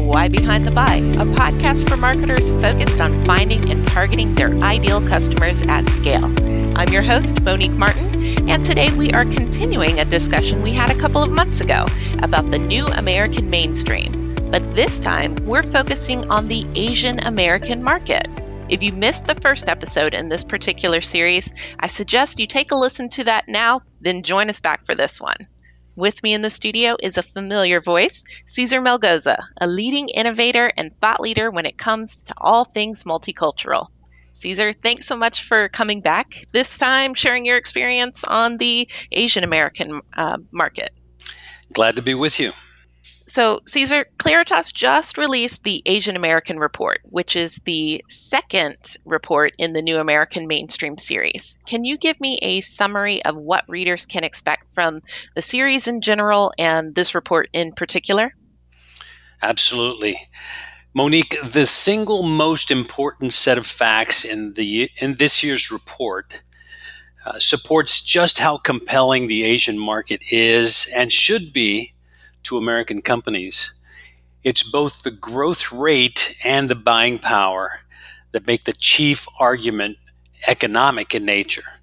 Why Behind the Buy, a podcast for marketers focused on finding and targeting their ideal customers at scale. I'm your host, Monique Martin, and today we are continuing a discussion we had a couple of months ago about the new American mainstream. But this time, we're focusing on the Asian American market. If you missed the first episode in this particular series, I suggest you take a listen to that now, then join us back for this one. With me in the studio is a familiar voice, César Melgoza, a leading innovator and thought leader when it comes to all things multicultural. César, thanks so much for coming back, this time sharing your experience on the Asian American market. Glad to be with you. So, César, Claritas just released the Asian American Report, which is the second report in the New American Mainstream series. Can you give me a summary of what readers can expect from the series in general and this report in particular? Absolutely. Monique, the single most important set of facts in this year's report supports just how compelling the Asian market is and should be to American companies. It's both the growth rate and the buying power that make the chief argument economic in nature.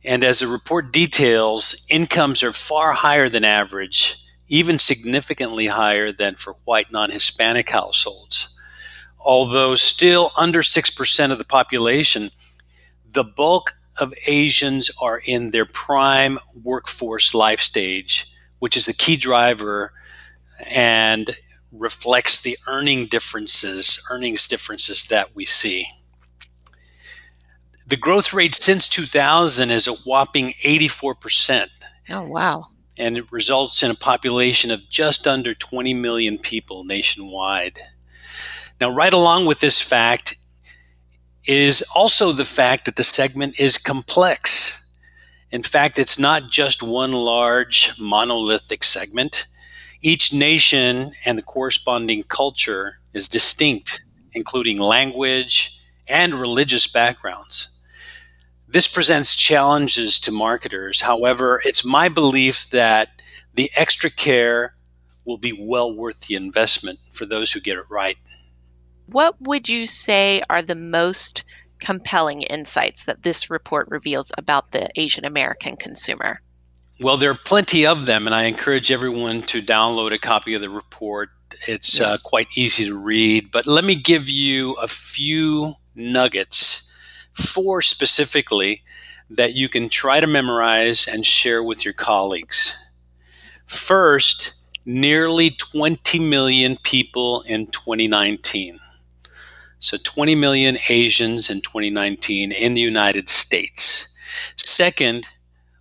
And as the report details, incomes are far higher than average, even significantly higher than for white non-Hispanic households. Although still under 6% of the population, the bulk of Asians are in their prime workforce life stage, which is a key driver and reflects the earnings differences that we see. The growth rate since 2000 is a whopping 84%. Oh, wow. And it results in a population of just under 20 million people nationwide. Now, right along with this fact is also the fact that the segment is complex. In fact, it's not just one large monolithic segment. Each nation and the corresponding culture is distinct, including language and religious backgrounds. This presents challenges to marketers. However, it's my belief that the extra care will be well worth the investment for those who get it right. What would you say are the most compelling insights that this report reveals about the Asian American consumer? Well, there are plenty of them, and I encourage everyone to download a copy of the report. It's quite easy to read, but let me give you a few nuggets, 4 specifically, that you can try to memorize and share with your colleagues. First, nearly 20 million people in 2019. So 20 million Asians in 2019 in the United States. Second,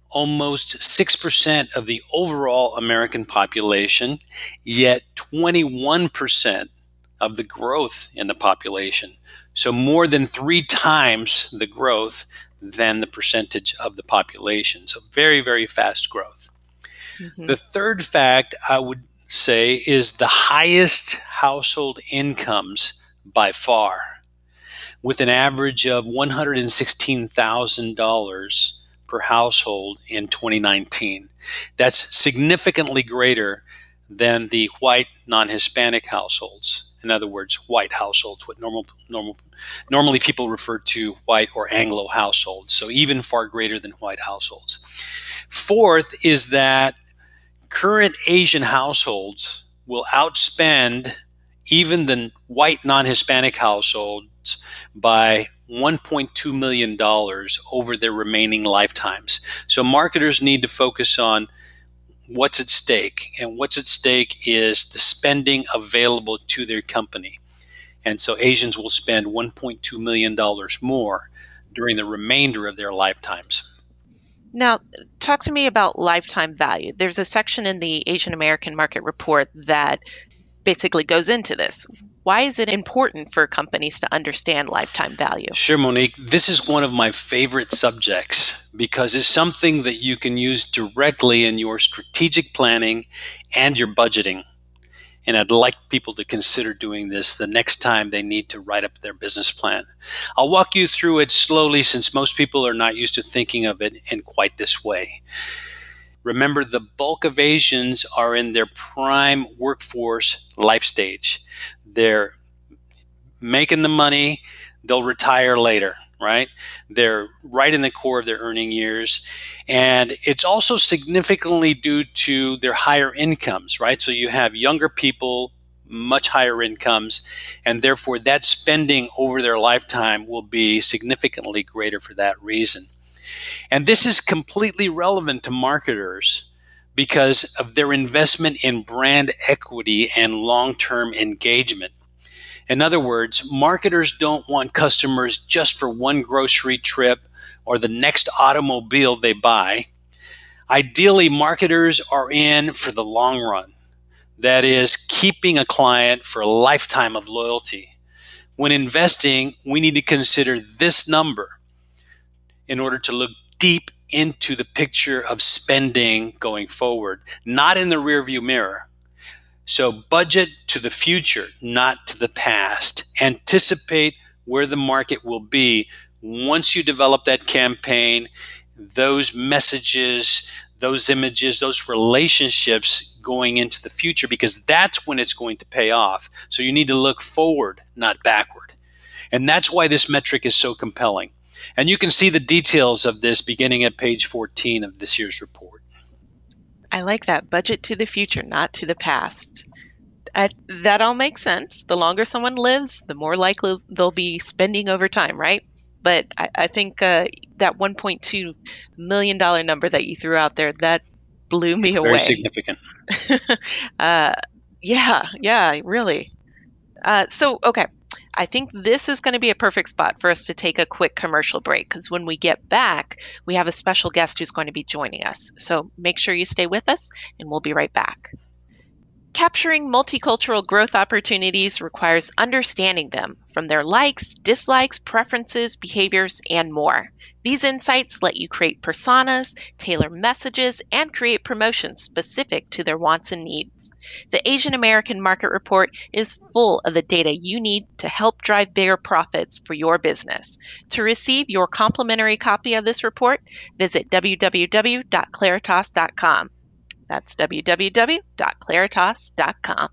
almost 6% of the overall American population, yet 21% of the growth in the population. So more than 3 times the growth than the percentage of the population. So very, very fast growth. Mm-hmm. The third fact I would say is the highest household incomes by far, with an average of $116,000 per household in 2019. That's significantly greater than the white non-Hispanic households. In other words, white households, what normally people refer to white or Anglo households, so even far greater than white households. Fourth is that current Asian households will outspend even the white non-Hispanic households by $1.2 million over their remaining lifetimes. So marketers need to focus on what's at stake, and what's at stake is the spending available to their company. And so Asians will spend $1.2 million more during the remainder of their lifetimes. Now, talk to me about lifetime value. There's a section in the Asian American Market Report that basically goes into this. Why is it important for companies to understand lifetime value? Sure, Monique. This is one of my favorite subjects because it's something that you can use directly in your strategic planning and your budgeting. And I'd like people to consider doing this the next time they need to write up their business plan. I'll walk you through it slowly since most people are not used to thinking of it in quite this way. Remember, the bulk of Asians are in their prime workforce life stage. They're making the money, they'll retire later, right? They're right in the core of their earning years. And it's also significantly due to their higher incomes, right? So you have younger people, much higher incomes, and therefore that spending over their lifetime will be significantly greater for that reason. And this is completely relevant to marketers because of their investment in brand equity and long-term engagement. In other words, marketers don't want customers just for one grocery trip or the next automobile they buy. Ideally, marketers are in for the long run. That is, keeping a client for a lifetime of loyalty. When investing, we need to consider this number in order to look deep into the picture of spending going forward, not in the rearview mirror. So budget to the future, not to the past. Anticipate where the market will be once you develop that campaign, those messages, those images, those relationships going into the future, because that's when it's going to pay off. So you need to look forward, not backward. And that's why this metric is so compelling. And you can see the details of this beginning at page 14 of this year's report. I like that. Budget to the future, not to the past. That all makes sense. The longer someone lives, the more likely they'll be spending over time, right? But I think that $1.2 million number that you threw out there, that blew me away. Very significant. Yeah, really. Okay. I think this is going to be a perfect spot for us to take a quick commercial break, because when we get back, we have a special guest who's going to be joining us. So make sure you stay with us, and we'll be right back. Capturing multicultural growth opportunities requires understanding them from their likes, dislikes, preferences, behaviors, and more. These insights let you create personas, tailor messages, and create promotions specific to their wants and needs. The Asian American Market Report is full of the data you need to help drive bigger profits for your business. To receive your complimentary copy of this report, visit www.claritas.com. That's www.claritas.com.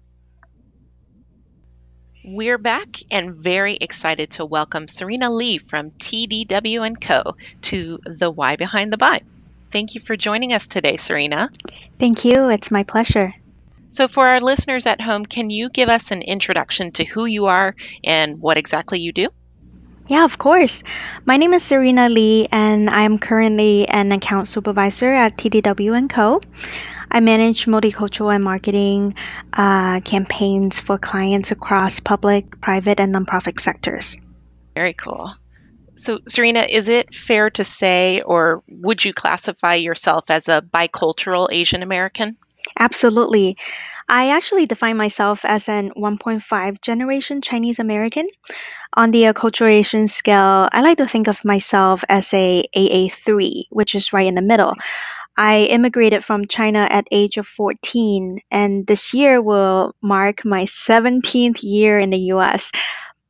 We're back and very excited to welcome Serena Lee from TDW+Co to the Why Behind the Buy. Thank you for joining us today, Serena. Thank you. It's my pleasure. So for our listeners at home, can you give us an introduction to who you are and what exactly you do? Yeah, of course. My name is Serena Lee, and I'm currently an account supervisor at TDW+Co. I manage multicultural and marketing campaigns for clients across public, private, and nonprofit sectors. Very cool. So, Serena, is it fair to say, or would you classify yourself as a bicultural Asian American? Absolutely. I actually define myself as an 1.5 generation Chinese American. On the acculturation scale, I like to think of myself as a AA3, which is right in the middle. I immigrated from China at age of 14, and this year will mark my 17th year in the U.S.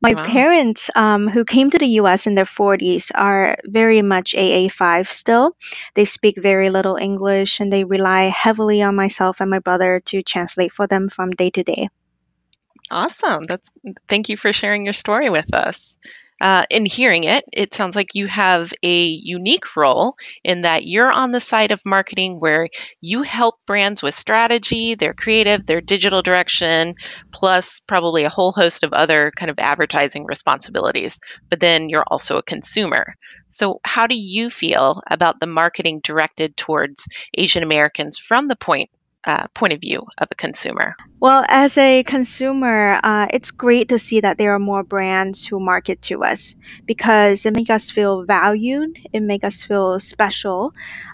My Wow. parents, who came to the U.S. in their 40s, are very much AA5 still. They speak very little English, and they rely heavily on myself and my brother to translate for them from day to day. Awesome. Thank you for sharing your story with us. In hearing it, it sounds like you have a unique role in that you're on the side of marketing where you help brands with strategy, their creative, their digital direction, plus probably a whole host of other kind of advertising responsibilities. But then you're also a consumer. So how do you feel about the marketing directed towards Asian Americans from the point of view of a consumer? Well, as a consumer, it's great to see that there are more brands who market to us because it makes us feel valued, it makes us feel special.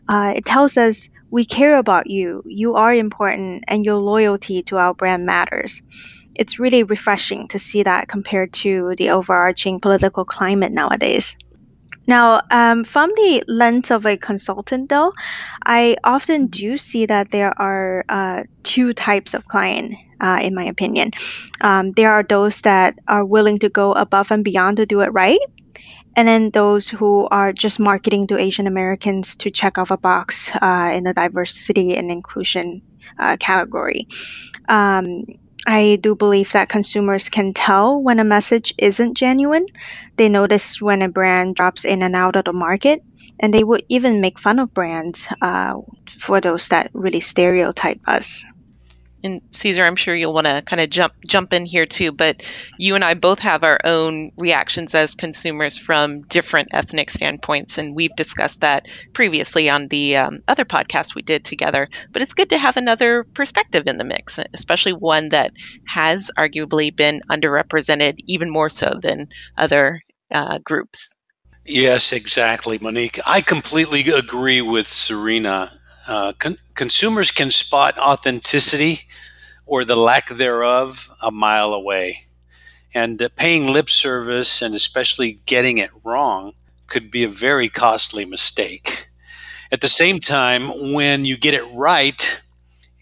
It tells us we care about you, you are important, and your loyalty to our brand matters. It's really refreshing to see that compared to the overarching political climate nowadays. Now, from the lens of a consultant, though, I often do see that there are two types of client, in my opinion. There are those that are willing to go above and beyond to do it right, And then those who are just marketing to Asian Americans to check off a box in the diversity and inclusion category. Um, I do believe that consumers can tell when a message isn't genuine. They notice when a brand drops in and out of the market, and they would even make fun of brands for those that really stereotype us. And César, I'm sure you'll want to kind of jump in here too, but you and I both have our own reactions as consumers from different ethnic standpoints, and we've discussed that previously on the other podcast we did together. But it's good to have another perspective in the mix, especially one that has arguably been underrepresented even more so than other groups. Yes, exactly, Monique. I completely agree with Serena. Consumers can spot authenticity or the lack thereof a mile away. And paying lip service, and especially getting it wrong, could be a very costly mistake. At the same time, when you get it right,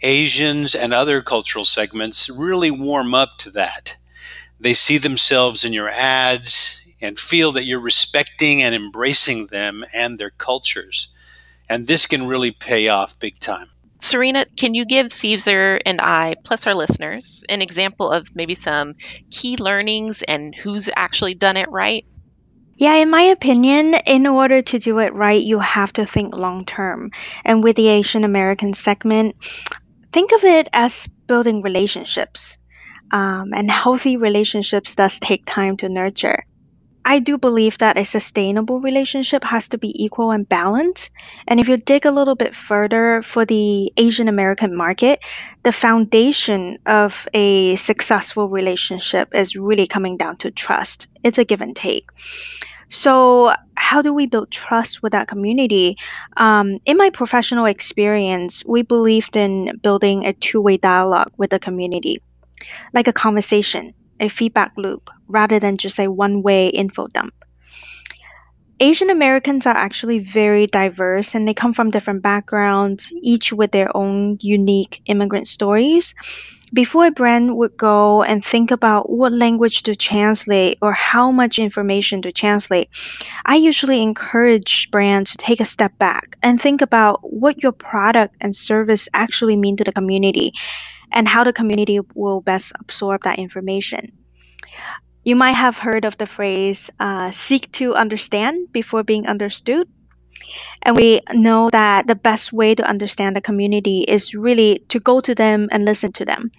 Asians and other cultural segments really warm up to that. They see themselves in your ads and feel that you're respecting and embracing them and their cultures. And this can really pay off big time. Serena, can you give César and I, plus our listeners, an example of maybe some key learnings and who's actually done it right? Yeah, in my opinion, in order to do it right, you have to think long term. And with the Asian American segment, think of it as building relationships. And healthy relationships does take time to nurture. I do believe that a sustainable relationship has to be equal and balanced. And if you dig a little bit further for the Asian American market, the foundation of a successful relationship is really coming down to trust. It's a give and take. So, how do we build trust with that community? In my professional experience, we believed in building a two-way dialogue with the community, like a conversation, a feedback loop, rather than just a one-way info dump. Asian Americans are actually very diverse and they come from different backgrounds, each with their own unique immigrant stories. Before a brand would go and think about what language to translate or how much information to translate, I usually encourage brands to take a step back and think about what your product and service actually mean to the community and how the community will best absorb that information. You might have heard of the phrase seek to understand before being understood. And we know that the best way to understand the community is really to go to them and listen to them.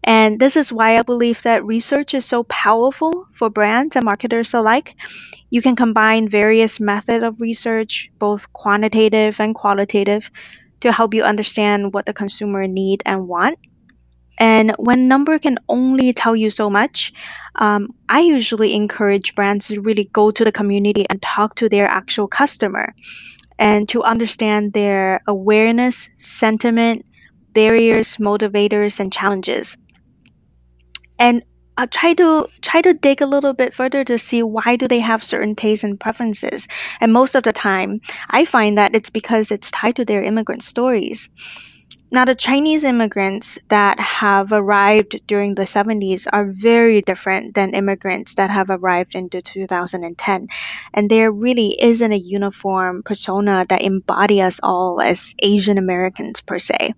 And this is why I believe that research is so powerful for brands and marketers alike. You can combine various methods of research, both quantitative and qualitative, to help you understand what the consumer need and want. And when number can only tell you so much, I usually encourage brands to really go to the community and talk to their actual customer and to understand their awareness, sentiment, barriers, motivators, and challenges. And try to dig a little bit further to see why do they have certain tastes and preferences. And most of the time, I find that it's because it's tied to their immigrant stories. Now, the Chinese immigrants that have arrived during the 70s are very different than immigrants that have arrived in the 2010. And there really isn't a uniform persona that embody us all as Asian Americans per se.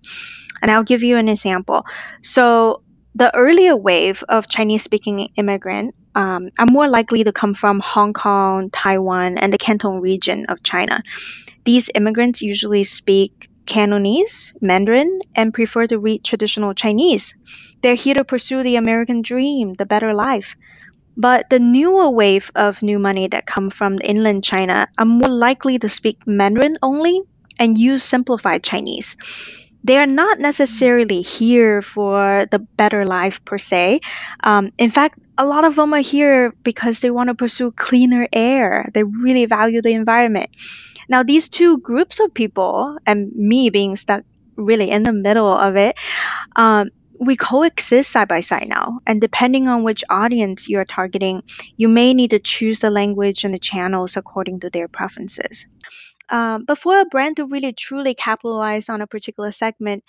And I'll give you an example. So, the earlier wave of Chinese speaking immigrant are more likely to come from Hong Kong, Taiwan, and the Canton region of China. These immigrants usually speak Cantonese, Mandarin, and prefer to read traditional Chinese. They're here to pursue the American dream, the better life. But the newer wave of new money that come from inland China are more likely to speak Mandarin only and use simplified Chinese. They are not necessarily here for the better life per se. In fact, a lot of them are here because they want to pursue cleaner air. They really value the environment. Now, these two groups of people, and me being stuck really in the middle of it, we coexist side by side now. And depending on which audience you're targeting, you may need to choose the language and the channels according to their preferences. But for a brand to really truly capitalize on a particular segment,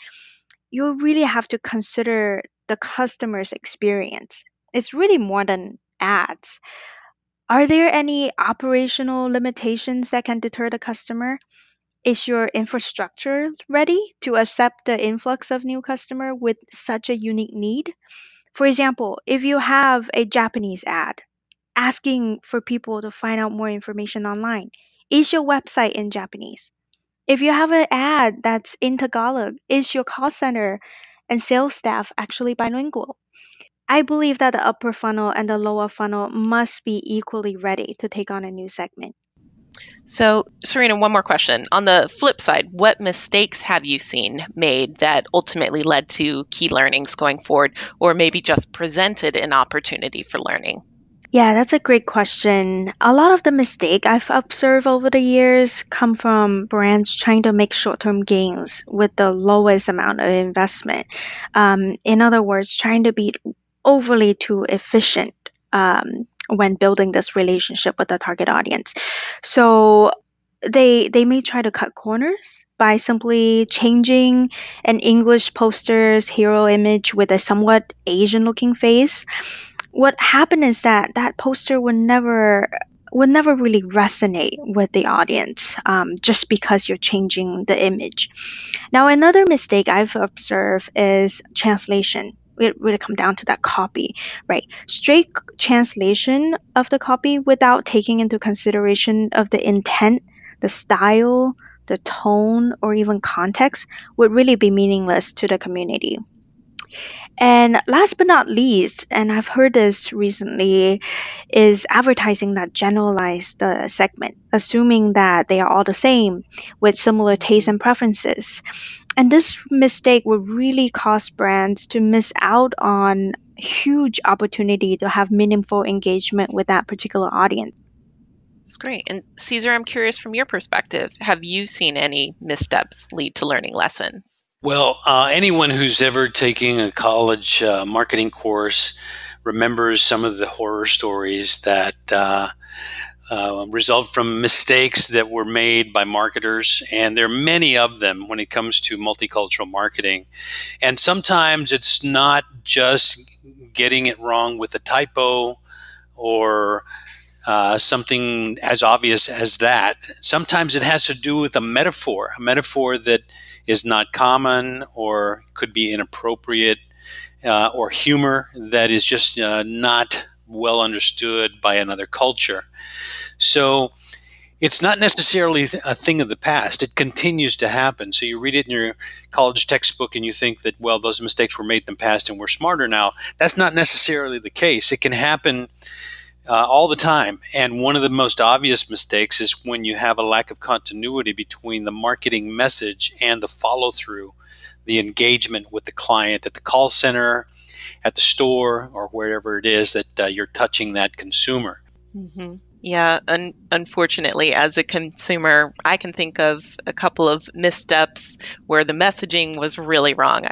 you really have to consider the customer's experience. It's really more than ads. Are there any operational limitations that can deter the customer? Is your infrastructure ready to accept the influx of new customer with such a unique need? For example, if you have a Japanese ad asking for people to find out more information online, is your website in Japanese? If you have an ad that's in Tagalog, is your call center and sales staff actually bilingual? I believe that the upper funnel and the lower funnel must be equally ready to take on a new segment. So, Serena, one more question. On the flip side, what mistakes have you seen made that ultimately led to key learnings going forward, or maybe just presented an opportunity for learning? Yeah, that's a great question. A lot of the mistake I've observed over the years come from brands trying to make short-term gains with the lowest amount of investment. In other words, trying to be overly too efficient when building this relationship with the target audience. So they may try to cut corners by simply changing an English poster's hero image with a somewhat Asian looking face. What happened is that that poster would never really resonate with the audience, just because you're changing the image. Now, another mistake I've observed is translation. It really come down to that copy, right? Straight translation of the copy without taking into consideration of the intent, the style, the tone, or even context would really be meaningless to the community. And last but not least, and I've heard this recently, is advertising that generalize the segment, assuming that they are all the same with similar tastes and preferences. And this mistake would really cause brands to miss out on huge opportunity to have meaningful engagement with that particular audience. That's great. And Cesar, I'm curious from your perspective, have you seen any missteps lead to learning lessons? Well, anyone who's ever taking a college marketing course remembers some of the horror stories that result from mistakes that were made by marketers. And there are many of them when it comes to multicultural marketing. And sometimes it's not just getting it wrong with a typo or something as obvious as that. Sometimes it has to do with a metaphor that is not common or could be inappropriate, or humor that is just not well understood by another culture. So it's not necessarily a thing of the past. It continues to happen. So you read it in your college textbook and you think that, well, those mistakes were made in the past and we're smarter now. That's not necessarily the case. It can happen all the time. And one of the most obvious mistakes is when you have a lack of continuity between the marketing message and the follow through, the engagement with the client at the call center, at the store, or wherever it is that you're touching that consumer. Mm-hmm. Yeah, unfortunately, as a consumer, I can think of a couple of missteps where the messaging was really wrong.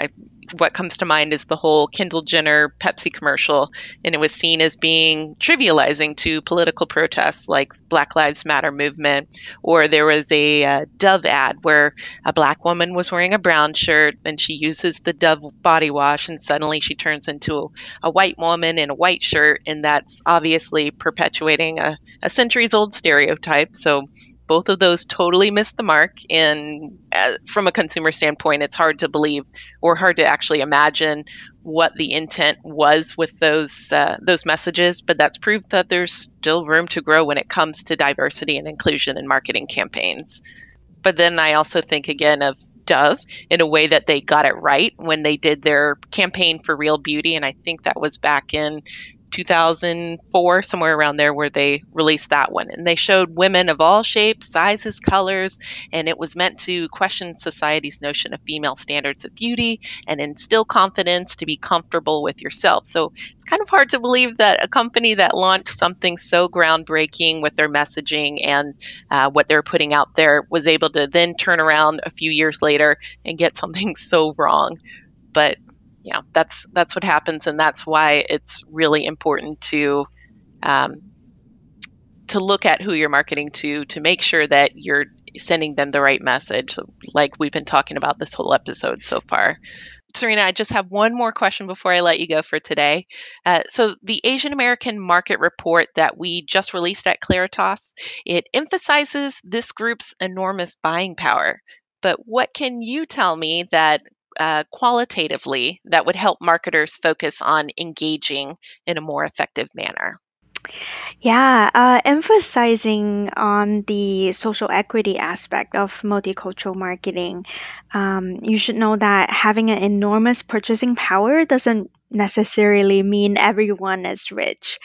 What comes to mind is the whole Kendall Jenner Pepsi commercial, and it was seen as being trivializing to political protests like Black Lives Matter movement. Or there was a Dove ad where a Black woman was wearing a brown shirt and she uses the Dove body wash, and suddenly she turns into a white woman in a white shirt, and that's obviously perpetuating a centuries old stereotype. So both of those totally missed the mark. And from a consumer standpoint, it's hard to believe or hard to actually imagine what the intent was with those messages. But that's proof that there's still room to grow when it comes to diversity and inclusion in marketing campaigns. But then I also think again of Dove in a way that they got it right when they did their campaign for Real Beauty. And I think that was back in 2004, somewhere around there, where they released that one. And they showed women of all shapes, sizes, colors, and it was meant to question society's notion of female standards of beauty and instill confidence to be comfortable with yourself. So it's kind of hard to believe that a company that launched something so groundbreaking with their messaging and what they're putting out there was able to then turn around a few years later and get something so wrong. But yeah, that's what happens, and that's why it's really important to look at who you're marketing to make sure that you're sending them the right message, like we've been talking about this whole episode so far. Serena, I just have one more question before I let you go for today. So the Asian American Market Report that we just released at Claritas, it emphasizes this group's enormous buying power. But what can you tell me that qualitatively that would help marketers focus on engaging in a more effective manner? Yeah, emphasizing on the social equity aspect of multicultural marketing. You should know that having an enormous purchasing power doesn't necessarily mean everyone is rich.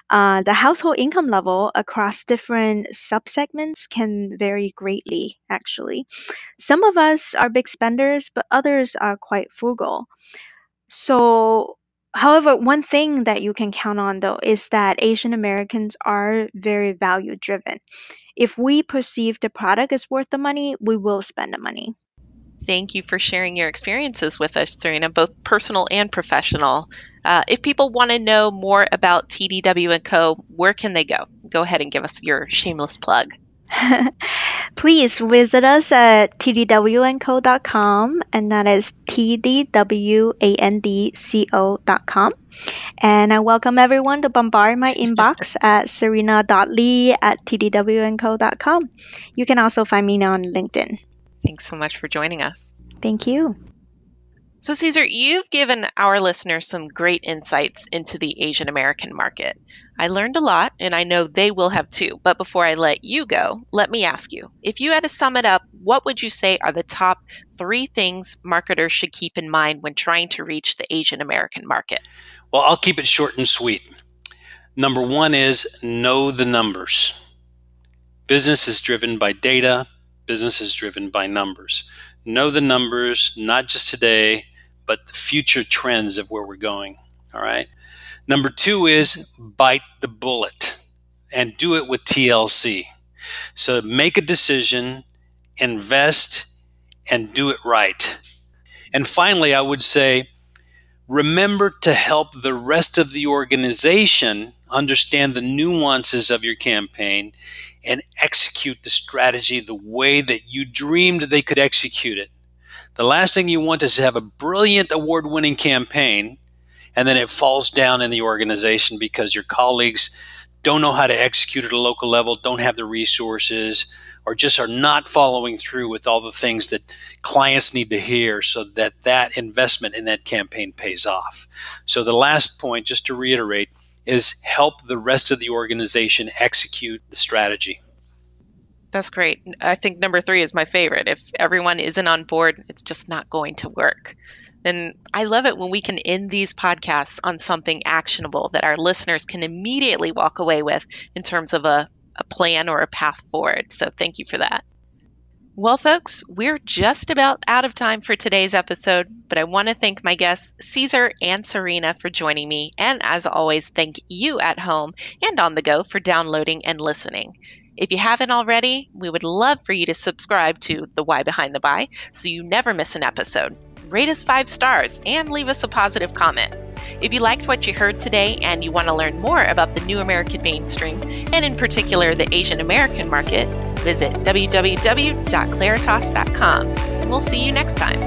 The household income level across different subsegments can vary greatly, actually. Some of us are big spenders, but others are quite frugal. So, however, one thing that you can count on though is that Asian Americans are very value driven. If we perceive the product is worth the money, we will spend the money. Thank you for sharing your experiences with us, Serena, both personal and professional. If people want to know more about TDW+Co, where can they go? Go ahead and give us your shameless plug. Please visit us at tdwandco.com, and that is tdwandco.com. And I welcome everyone to bombard my inbox at serena.lee@tdwandco.com. You can also find me on LinkedIn. Thanks so much for joining us. Thank you. So, César, you've given our listeners some great insights into the Asian American market. I learned a lot, and I know they will have too. But before I let you go, let me ask you, if you had to sum it up, what would you say are the top 3 things marketers should keep in mind when trying to reach the Asian American market? Well, I'll keep it short and sweet. Number 1 is know the numbers. Business is driven by data. Business is driven by numbers. Know the numbers, not just today, but the future trends of where we're going. All right. Number 2 is bite the bullet and do it with TLC. So make a decision, invest, and do it right. And finally, I would say, remember to help the rest of the organization understand the nuances of your campaign and execute the strategy the way that you dreamed they could execute it. The last thing you want is to have a brilliant award-winning campaign and then it falls down in the organization because your colleagues don't know how to execute at a local level, don't have the resources, or just are not following through with all the things that clients need to hear so that that investment in that campaign pays off. So the last point, just to reiterate, is help the rest of the organization execute the strategy. That's great. I think number 3 is my favorite. If everyone isn't on board, it's just not going to work. And I love it when we can end these podcasts on something actionable that our listeners can immediately walk away with in terms of a plan or a path forward. So thank you for that. Well, folks, we're just about out of time for today's episode, but I want to thank my guests, César and Serena, for joining me. And as always, thank you at home and on the go for downloading and listening. If you haven't already, we would love for you to subscribe to The Why Behind the Buy so you never miss an episode. Rate us 5 stars and leave us a positive comment. If you liked what you heard today and you want to learn more about the new American mainstream, and in particular the Asian American market, visit www.claritas.com. We'll see you next time.